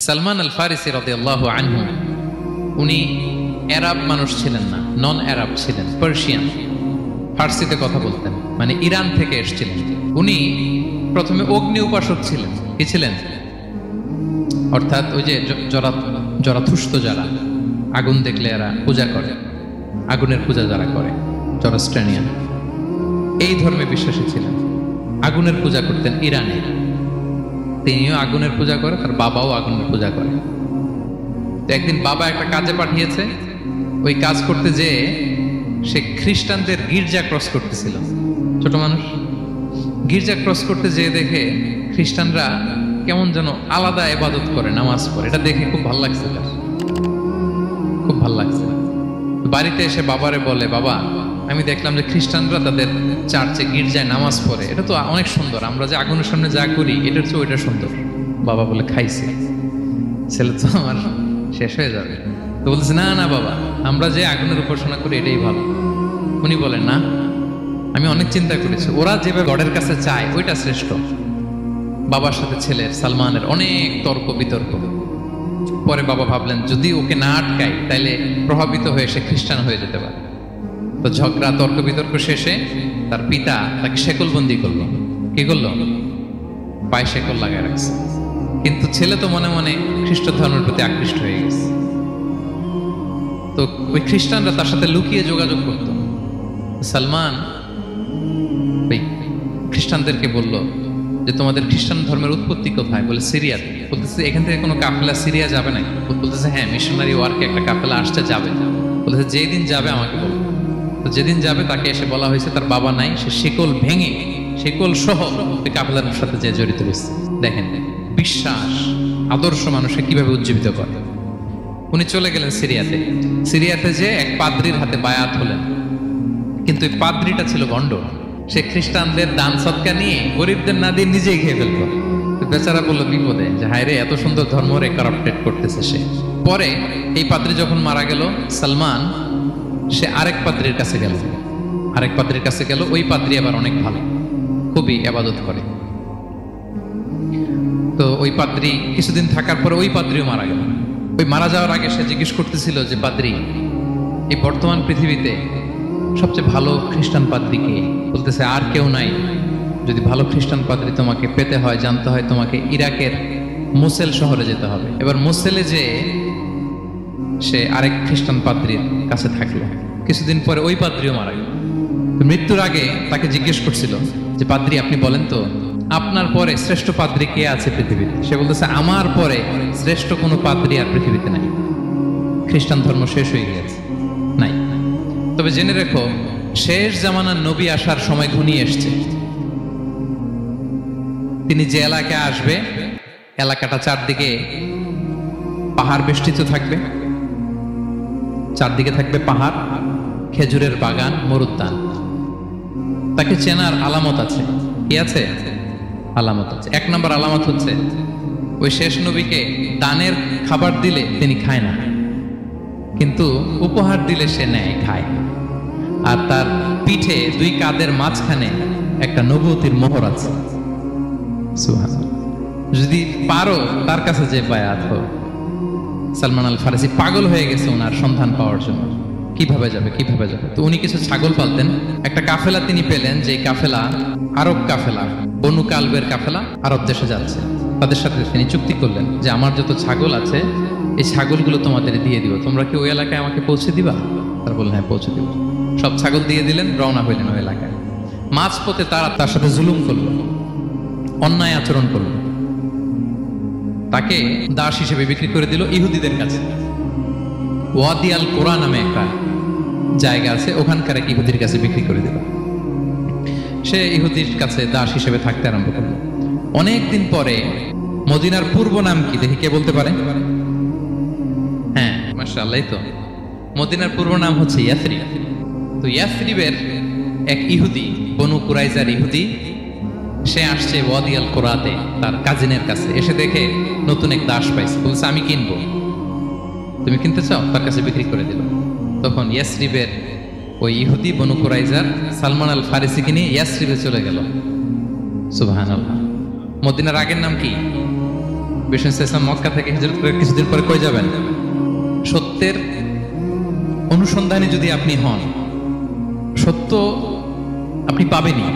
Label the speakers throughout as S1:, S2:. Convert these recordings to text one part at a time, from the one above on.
S1: সালমান আল ফারিসি রাদিয়াল্লাহু আনহু উনি আরব মানুষ ছিলেন না, নন আরব ছিলেন, পার্সিয়ান, ফার্সিতে কথা বলতেন, মানে ইরান থেকে এসেছিলেন। উনি প্রথমে অগ্নি উপাসক ছিলেন। কি ছিলেন? অর্থাৎ ওই যে জরাথুষ্ট যারা আগুন দেখলে এরা পূজা করে, আগুনের পূজা যারা করে, জরস্ট্রানিয়ান, এই ধর্মে বিশ্বাসী ছিলেন। আগুনের পূজা করতেন ইরানে। তিনিও আগুনের পূজা করে, তার বাবাও আগুনের পূজা করে। তো একদিন বাবা একটা কাজে পাঠিয়েছে, ওই কাজ করতে যেয়ে সে খ্রিস্টানদের গির্জা ক্রস করতেছিল। ছোট মানুষ গির্জা ক্রস করতে যেয়ে দেখে খ্রিস্টানরা কেমন যেন আলাদা ইবাদত করে, নামাজ পড়ে। এটা দেখে খুব ভালো লাগছে, তার খুব ভালো লাগছে। বাড়িতে এসে বাবারে বলে, বাবা আমি দেখলাম যে খ্রিস্টানরা তাদের চার্চে গির্জায় নামাজ পড়ে, এটা তো অনেক সুন্দর, আমরা যে আগুনের সামনে যা করি এটার চেয়ে ওইটা সুন্দর। বাবা বলে, খাইছে, ছেলে তো আমার শেষ হয়ে যাবে। তো বলছে, না না বাবা, আমরা যে আগুনের উপাসনা করি এটাই ভালো। উনি বলেন, না, আমি অনেক চিন্তা করেছি, ওরা যেভাবে গডের কাছে চায় ওইটা শ্রেষ্ঠ। বাবার সাথে ছেলের, সালমানের অনেক তর্ক বিতর্ক। পরে বাবা ভাবলেন, যদি ওকে না আটকাই তাইলে প্রভাবিত হয়ে সে খ্রিস্টান হয়ে যেতে পারে। তো ঝগড়া তর্ক বিতর্ক শেষে তার পিতা তাকে শেকলবন্দি করলো। কি করলো? পায়ে শেকল লাগায় রাখছে। কিন্তু ছেলে তো মনে মনে খ্রিস্ট ধর্মের প্রতি আকৃষ্ট হয়ে গেছে। তো ওই খ্রিস্টানরা তার সাথে লুকিয়ে যোগাযোগ করত। সালমান ওই খ্রিস্টানদেরকে বলল যে, তোমাদের খ্রিস্টান ধর্মের উৎপত্তি কোথায়? বলে, সিরিয়াতে। বলতেছে, এখান থেকে কোনো কাফেলা সিরিয়া যাবে নাকি? বলতেছে, হ্যাঁ, মিশনারি ওয়ার্কে একটা কাফেলা আসতে যাবে। বলতেছে, যেদিন যাবে আমাকে বলবো। তো যেদিন যাবে তাকে এসে বলা হয়েছে তার বাবা নাই, সে শিকল ভেঙে, শিকল সহ ওই কাফেলার সাথে যে জড়িত হয়েছে। দেখেন বিশ্বাস, আদর্শ মানুষকে কিভাবে উজ্জীবিত করে। উনি চলে গেলেন সিরিয়াতে। সিরিয়াতে যে এক পাদ্রির হাতে বায়াত হলেন, কিন্তু এই পাদ্রিটা ছিল ভণ্ড। সে খ্রিস্টানদের দান সদকা নিয়ে গরিবদের না দিয়ে নিজেই খেয়ে ফেলতো। বেচারা বললো বিপদে, যে হায় রে, এত সুন্দর ধর্ম রে কারাপ্টেড করতেছে সে। পরে এই পাদ্রি যখন মারা গেল, সালমান সে আরেক পাদ্রির কাছে গেল। আরেক পাদ্রির কাছে গেল। ওই পাদ্রি আবার অনেক ভালো, খুবই ইবাদত করে। তো ওই পাদ্রি কিছুদিন থাকার পরে ওই পাদ্রিও মারা গেল। ওই মারা যাওয়ার আগে সে জিজ্ঞেস করতেছিল যে, পাদ্রি, এই বর্তমান পৃথিবীতে সবচেয়ে ভালো খ্রিস্টান পাদ্রি কে? বলতেছে, আর কেউ নাই। যদি ভালো খ্রিস্টান পাদ্রি তোমাকে পেতে হয়, জানতে হয়, তোমাকে ইরাকের মোসেল শহরে যেতে হবে। এবার মোসেলে যে সে আরেক খ্রিস্টান পাদ্রির কাছে থাকলো। কিছুদিন পরে ওই পাদ্রিও মারা গেল। মৃত্যুর আগে তাকে জিজ্ঞেস করছিল যে, পাদ্রি আপনি বলেন তো, আপনার পরে শ্রেষ্ঠ পাদ্রি কে আছে পৃথিবীতে? সে বলতেছে, আমার পরে শ্রেষ্ঠ কোনো পাদ্রি আর পৃথিবীতে নাই। খ্রিস্টান ধর্ম শেষ হয়ে গিয়েছে, নাই। তবে জেনে রেখো, শেষ জামানার নবী আসার সময় ঘনিয়ে এসছে। তিনি যে এলাকায় আসবে, এলাকাটা চারদিকে পাহাড় বেষ্টিত থাকবে। চারদিকে থাকবে পাহাড়, খেজুরের বাগান, মরুদ্যান। তাকে চেনার আলামত আছে। কি আছে? আলামত আছে। এক নম্বর আলামত হচ্ছে, ওই শেষ নবীকে দানের খাবার দিলে তিনি খায় না, কিন্তু উপহার দিলে সে নেয়, খায়। আর তার পিঠে দুই কাঁধের মাঝখানে একটা নবুয়তির মোহর আছে। সুবহানাল্লাহ। যদি পারো তার কাছে যে বায়াত হোক। সালমান আল ফারিসি পাগল হয়ে গেছে ওনার সন্ধান পাওয়ার জন্য। কিভাবে যাবে, কিভাবে যাবে? তো উনি কিছু ছাগল পালতেন। একটা কাফেলা তিনি পেলেন, যে কাফেলা আরব কাফেলা, বনু কালবের কাফেলা, আরব দেশে যাচ্ছে। তাদের সাথে তিনি চুক্তি করলেন যে, আমার যত ছাগল আছে এই ছাগলগুলো তোমাদের দিয়ে দিব, তোমরা কি ওই এলাকায় আমাকে পৌঁছে দিবা? তারা বললেন, হ্যাঁ, পৌঁছে দিব। সব ছাগল দিয়ে দিলেন, রওনা হইলেন ওই এলাকায়। মাঝপথে তারা তার সাথে জুলুম করলো, অন্যায় আচরণ করলো। তাকে দাস হিসেবে বিক্রি করে দিল ইহুদিদের কাছে। ওয়াদি আল কোরআন নামে একটা জায়গা আছে, ওখানকার এক ইহুদির কাছে বিক্রি করে দিল। সে ইহুদির কাছে দাস হিসেবে থাকতে আরম্ভ করলো। অনেকদিন পরে, মদিনার পূর্ব নাম কি দেখি, কে বলতে পারে? হ্যাঁ, মাশাআল্লাহ, তো মদিনার পূর্ব নাম হচ্ছে ইয়াসরিব। তো ইয়াসরিবের এক ইহুদি, বনু কুরাইজার ইহুদি, সে আসছে ওয়াদি আল কোরাতে তার কাজিনের কাছে। এসে দেখে নতুন এক দাস পাইছে, বলছে, আমি কিনবো, তুমি কিনতে চাও? তার কাছে বিক্রি করে দিল। তখন ইয়াসরিবের ওই ইহুদি, বনু কুরাইজার, সালমান আল ফারিসিকে নিয়ে ইয়াসরিবে চলে গেল। সুবহানাল্লাহ। মদিনার আগের নাম কি? বিষ্ণু ইসলাম মক্কা থেকে হিজরত করে কিছুদিন পরে কই যাবেন? সত্যের অনুসন্ধানে যদি আপনি হন, সত্য আপনি পাবেনই,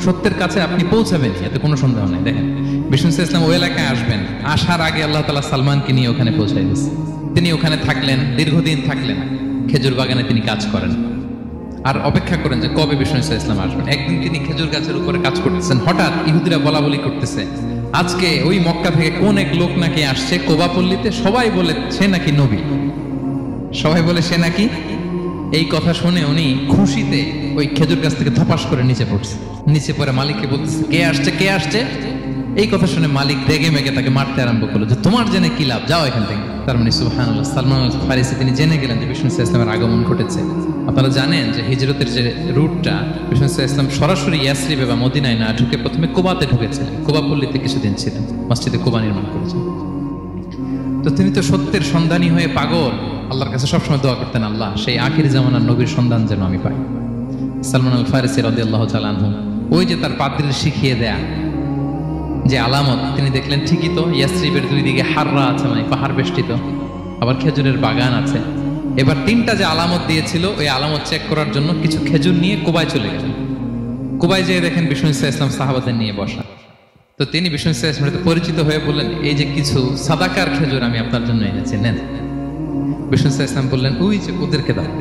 S1: সত্যের কাছে আপনি পৌঁছাবেন, এতে কোনো সন্দেহ নেই। দেখেন বিষ্ণু ইসলাম ওই এলাকায় আসবেন, আসার আগে আল্লাহ তাআলা সালমানকে নিয়ে ওখানে পৌঁছাই দিয়েছে। তিনি ওখানে থাকলেন, দীর্ঘদিন থাকলেন, খেজুর বাগানে তিনি কাজ করেন আর অপেক্ষা করেন যে কবে বিষ্ণু ইসলাম আসবেন। একদিন তিনি খেজুর গাছের উপরে কাজ করতেছেন, হঠাৎ ইহুদিরা বলা বলি করতেছে আজকে ওই মক্কা থেকে কোন এক লোক নাকি আসছে কোবাপল্লীতে, সবাই বলে সে নাকি নবী, সবাই বলে সে নাকি। এই কথা শুনে উনি খুশিতে ওই খেজুর গাছ থেকে ধপাস করে নিচে পড়ছে। নিচে পড়ে মালিককে বলতেছে কে আসছে, কে আসছে। এই কথা শুনে মালিক রেগে মেগে তাকে মারতে আরম্ভ করলো যে তোমার জেনে কি লাভ, যাও এখান থেকে। তার মানে সুবহানাল্লাহ, সালমান আল ফারিসি তিনি জেনে গেলেন যে বিষ্ণু ইসলামের আগমন ঘটেছে। আপনারা জানেন যে হিজরতের যে রুটটা, বিষ্ণু ইসলাম সরাসরি ইয়াসরিবে বা মদিনায় না ঢুকে প্রথমে কুবাতে ঢুকেছিলেন, কুবাপল্লীতে কিছুদিন ছিলেন, মসজিদে কুবা নির্মাণ করেছেন। তো তিনি তো সত্যের সন্ধানী হয়ে পাগল, আল্লাহর কাছে সবসময় দোয়া করতেন, আল্লাহ সেই আখির জামানার নবীর সন্ধান যেন আমি পাই। সালমান আল ফারিসি রাদিয়াল্লাহু তাআলা আনহু ওই যে তার পাদ্রীর শিখিয়ে দেয়া যে আলামত তিনি দেখলেন, ঠিকই তো ইয়াসরিবের দুই দিকে হাররা আছে, মানে পাহাড় বেষ্টিত, আবার খেজুরের বাগান আছে। এবার তিনটা যে আলামত দিয়েছিল ওই আলামত চেক করার জন্য কিছু খেজুর নিয়ে কুবায় চলে গেলেন। কুবায় যেয়ে দেখেন বিষ্ণু ইসলাম সাহাবাদের নিয়ে বসা। তো তিনি বিষ্ণু ইসলামের সাথে পরিচিত হয়ে বললেন এই যে কিছু সাদাকার খেজুর আমি আপনার জন্য এনেছি, নেন। বিষ্ণু ইসলাম বললেন ওই যে ওদেরকে দাও,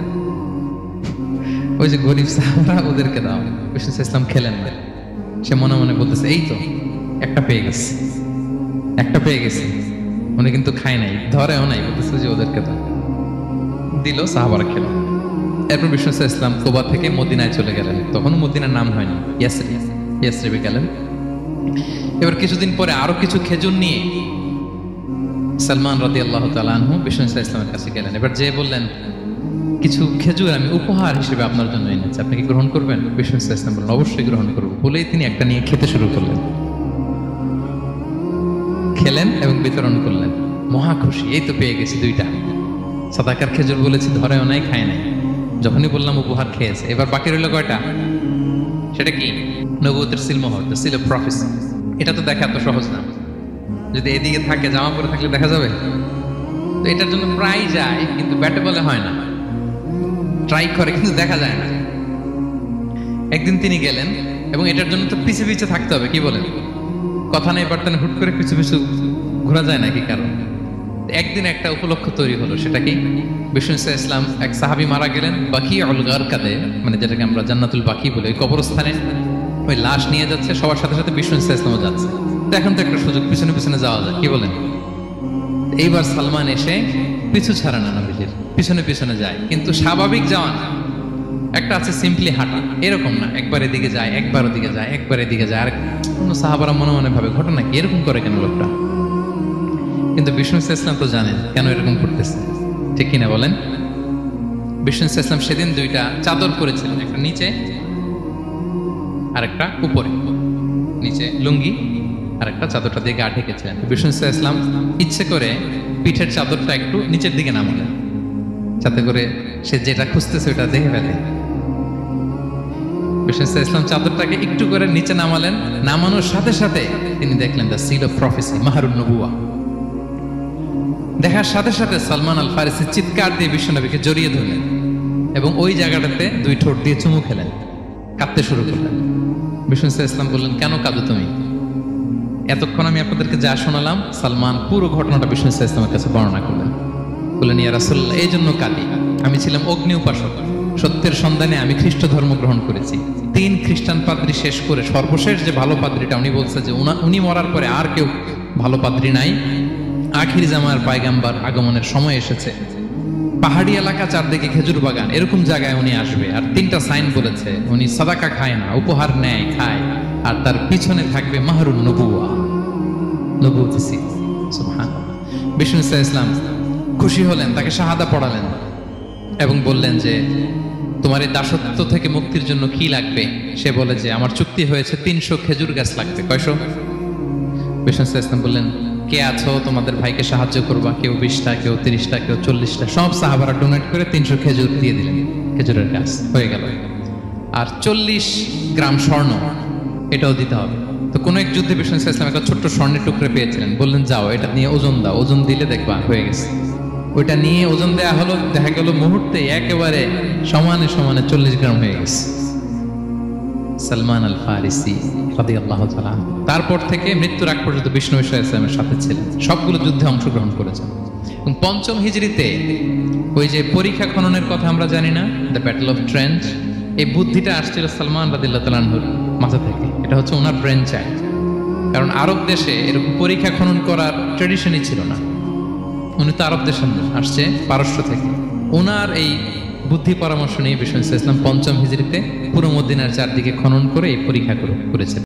S1: ওই যে গরিব সাহাবারা ওদেরকে দাও। বিষ্ণু ইসলাম খেলেন না, সে মনে মনে বলতেছে এই তো একটা পেয়ে গেছে, একটা পেয়ে গেছে। উনি কিন্তু খায় নাই, ধরেও নাই, বলতেছে যে ওদেরকে দাও। দিল, সাহাবারা খেল। এরপর বিষ্ণু ইসলাম কুবা থেকে মদিনায় চলে গেলেন। তখন মদিনার নাম হয়নি, ইয়াসরিবে গেলেন। এবার কিছুদিন পরে আরো কিছু খেজুর নিয়ে সালমান রাদিয়াল্লাহু তাআলা আনহু বিষ্ণু ইসলামের কাছে গেলেন। এবার যে বললেন কিছু খেজুর আমি উপহার হিসেবে আপনার জন্য এনেছি, আপনি কি গ্রহণ করবেন? বিষ্ণু ইসলাম বললেন অবশ্যই গ্রহণ করবো। বলেই তিনি একটা নিয়ে খেতে শুরু করলেন, খেলেন এবং বিতরণ করলেন। মহা খুশি, এই তো পেয়ে গেছি দুইটা সাদাকার খেজুর, বলেছি ধরেও নাই, খায় নাই, যখনই বললাম উপহার খেয়েছে। এবার বাকি রইল কয়টা? সেটা কি? নবুয়তের সিলমোহর, দ্য সিল অফ প্রফেসি। এটা তো দেখা এত সহজ না, যদি এদিকে থাকে, জামা পরে থাকলে দেখা যাবে। তো এটার জন্য প্রায় যায়, কিন্তু ব্যাটে বলে হয় না, ট্রাই করে কিন্তু দেখা যায় না। একদিন তিনি গেলেন এবং এটার জন্য তো পিছে পিছে থাকতে হবে, কি বলেন? কথা নেই বার্তানে হুট করে পিছু পিছু ঘোরা যায় নাকি কারণ? একদিন একটা উপলক্ষ তৈরি হলো, সেটা কি? বিষ্ণু ইসলাম এক সাহাবী মারা গেলেন বাকিউল গারকাদে, মানে যেটাকে আমরা জান্নাতুল বাকি বলি, ওই কবরস্থানে ওই লাশ নিয়ে যাচ্ছে, সবার সাথে সাথে বিষ্ণু ইসলামও যাচ্ছে। তো এখন তো একটা সুযোগ, পিছনে পিছনে যাওয়া যায়, কি বলেন? এইবার সালমান এসে পিছু ছাড়ে না, নবীজির পিছনে পিছনে যায়, কিন্তু স্বাভাবিক যাওয়া না। একটা আছে সিম্পলি হাঁটা, এরকম না, একবার এদিকে যায়, একবার ওদিকে যায়, একবার এদিকে যায়। আর কোন সাহাবারা মনে মনে ভাবে ঘটনা কি, এরকম করে কেন লোকটা? কিন্তু বিষ্ণু ইসলাম তো জানেন কেন এরকম করতেছে, ঠিক কিনা বলেন? বিষ্ণু ইসলাম সেদিন দুইটা চাদর পরেছিলেন, একটা নিচে আর একটা উপরে। নিচে লুঙ্গি আর একটা চাদরটা দিয়ে গা ঢেকেছিলেন। বিষ্ণু ইসলাম ইচ্ছে করে পিঠের চাদরটা একটু নিচের দিকে নামালেন, যাতে করে সে যেটা খুঁজতেছে ওটা দেখে ফেলে। বিষ্ণু ইসলাম চাদরটাকে একটু করে নিচে নামালেন, নামানোর সাথে সাথে তিনি দেখলেন দ্য সিল অফ প্রফেসি, মাহরুন নবুয়া। দেখার সাথে সাথে সালমান আল ফারিসি চিৎকার দিয়ে বিশ্বনবীকে জড়িয়ে ধরলেন এবং ওই জায়গাটাতে দুই ঠোঁট দিয়ে চুমু খেলেন, কাঁদতে শুরু করলেন। বিষ্ণু ইসলাম বললেন কেন কাঁদো তুমি? এতক্ষণ আমি আপনাদেরকে যা শোনালাম, সালমান পুরো ঘটনাটা বিষ্ণু ইসলামের কাছে বর্ণনা করলেন। বললেন ইয়া রাসূলুল্লাহ, এই জন্য কাঁদি, আমি ছিলাম অগ্নি উপাসক, সত্যের সন্ধানে আমি খ্রিস্ট ধর্ম গ্রহণ করেছি। 3 খ্রিস্টান পাদ্রী শেষ করে সর্বশেষ যে ভালো পাদ্রীটা, উনি বলছে যে উনি মরার পরে আর কেউ ভালো পাদ্রী নাই, আখির জামার পায়গাম্বার আগমনের সময় এসেছে। পাহাড়ি এলাকা, চারদিকে খেজুর বাগান, এরকম জায়গায় উনি আসবে। আর 3টা সাইন বলেছে, উনি সাদাকা খায় না, উপহার নেয়, খায়, আর তার পিছনে থাকবে মাহরুন নবুয়া, নবুয়ত সিল। সুবহানাল্লাহ। বিষ্ণু ইসলাম খুশি হলেন, তাকে শাহাদা পড়ালেন এবং বললেন যে তোমার এই দাসত্ব থেকে মুক্তির জন্য কি লাগবে? সে বলে যে আমার চুক্তি হয়েছে 300 খেজুর গাছ লাগবে। কয়শো? বিষ্ণু ইসলাম বললেন কে আছো তোমাদের ভাইকে সাহায্য করবা? কেউ 20টা, কেউ 30টা, কেউ 40টা। সব সাহাবারা ডোনেট করে 300 খেজুর দিয়ে দিলেন, খেজুরের গাছ হয়ে গেল। আর 40 গ্রাম স্বর্ণ, এটাও দিতে হবে। তো কোন এক যুদ্ধে বিষ্ণু ইসলাম একটা ছোট্ট স্বর্ণের টুকরে পেয়েছিলেন, বললেন যাও এটা নিয়ে ওজন দাও, ওজন দিলে দেখবা হয়ে গেছে। ওইটা নিয়ে ওজন দেয়া হলো, দেখা গেল মুহূর্তে একেবারে সমানে সমানে 40 গ্রাম হয়ে গেছে। সালমান আল ফারিসি রাদিয়াল্লাহু তাআলা তারপর থেকে মৃত্যুর আগ পর্যন্ত বিষ্ণু ইসলামের সাথে ছিলেন, সবগুলো যুদ্ধে অংশগ্রহণ করেছেন। এবং 5ম হিজরিতে ওই যে পরীক্ষা খননের কথা আমরা জানি না, দ্য ব্যাটল অফ ট্রেঞ্চ, এই বুদ্ধিটা আসছিল সালমান রাদিয়াল্লাহু তাআলার মাথা থেকে। এটা হচ্ছে ওনার ব্রেন চাইল্ড, কারণ আরব দেশে এরকম পরীক্ষা খনন করার ট্রেডিশনই ছিল না। উনি তো আরব দেশে আসছে, পারস্য থেকে। ওনার এই বুদ্ধি পরামর্শ নিয়ে বিষ্ণু ইসলাম 5ম হিজরিতে পুরো মদিনার চারদিকে খনন করে এই পরীক্ষা করেছেন।